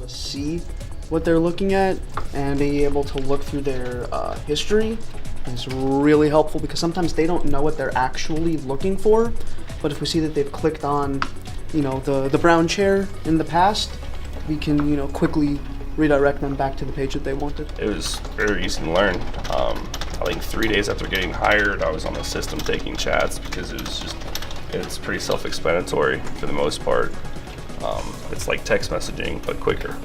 to see what they're looking at and being able to look through their history is really helpful, because sometimes they don't know what they're actually looking for. But if we see that they've clicked on, the brown chair in the past, we can, quickly redirect them back to the page that they wanted. It was very easy to learn. I think 3 days after getting hired, I was on the system taking chats, because it's pretty self-explanatory for the most part. It's like text messaging, but quicker.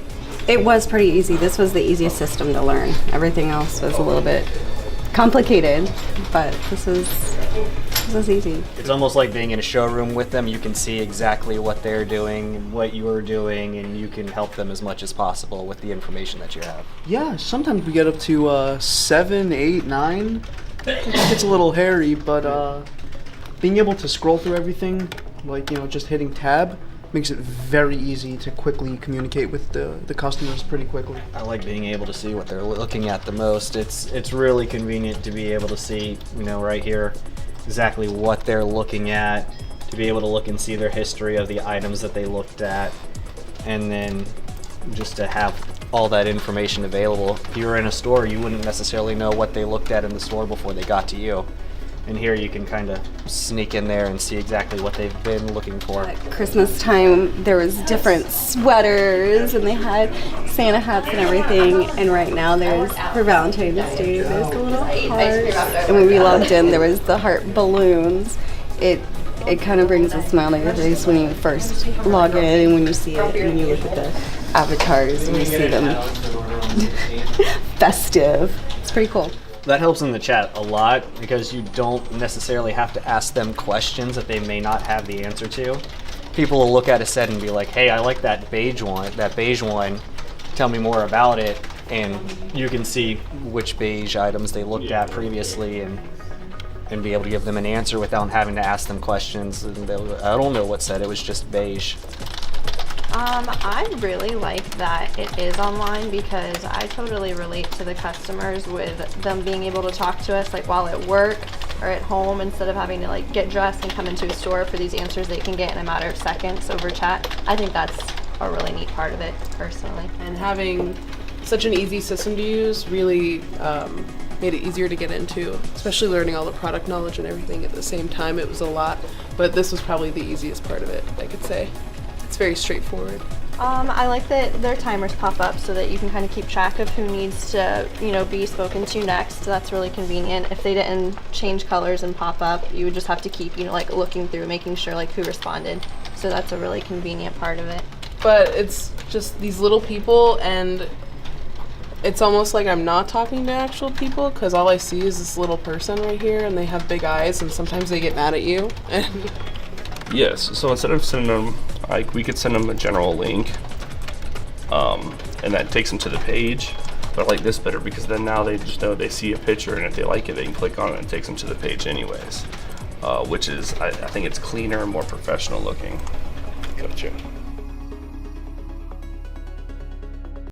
It was pretty easy. This was the easiest system to learn. Everything else was a little bit complicated, but this was easy. It's almost like being in a showroom with them. You can see exactly what they're doing and what you're doing, and you can help them as much as possible with the information that you have. Yeah, sometimes we get up to 7, 8, 9. It's a little hairy, but being able to scroll through everything, like, just hitting tab, makes it very easy to quickly communicate with the customers pretty quickly. I like being able to see what they're looking at the most. It's really convenient to be able to see, right here, exactly what they're looking at, to be able to look and see their history of the items that they looked at, and then just to have all that information available. If you were in a store, you wouldn't necessarily know what they looked at in the store before they got to you. And here you can kind of sneak in there and see exactly what they've been looking for. At Christmas time, there was different sweaters, and they had Santa hats and everything. And right now, for Valentine's Day, there's a little heart. And when we logged in, there was the heart balloons. It kind of brings a smile to your face when you first log in, and when you see it, and when you look at the avatars and you see them festive. It's pretty cool. That helps in the chat a lot, because you don't necessarily have to ask them questions that they may not have the answer to. People will look at a set and be like, hey, I like that beige one, tell me more about it. And you can see which beige items they looked at previously and be able to give them an answer without having to ask them questions. And I don't know what set, it was just beige. I really like that it is online, because I totally relate to the customers with them being able to talk to us like while at work or at home, instead of having to like get dressed and come into a store for these answers they can get in a matter of seconds over chat. I think that's a really neat part of it, personally. And having such an easy system to use really made it easier to get into, especially learning all the product knowledge and everything at the same time. It was a lot, but this was probably the easiest part of it, I could say. It's very straightforward. I like that their timers pop up so that you can kind of keep track of who needs to, be spoken to next. So that's really convenient. If they didn't change colors and pop up, you would just have to keep, looking through, making sure who responded. So that's a really convenient part of it. But it's just these little people, and it's almost like I'm not talking to actual people, because all I see is this little person right here, and they have big eyes, and sometimes they get mad at you. Yes, so instead of sending them, we could send them a general link, and that takes them to the page. But I like this better, because then now they just know they see a picture, and if they like it, they can click on it and it takes them to the page anyways, which is, I think it's cleaner and more professional looking. Gotcha.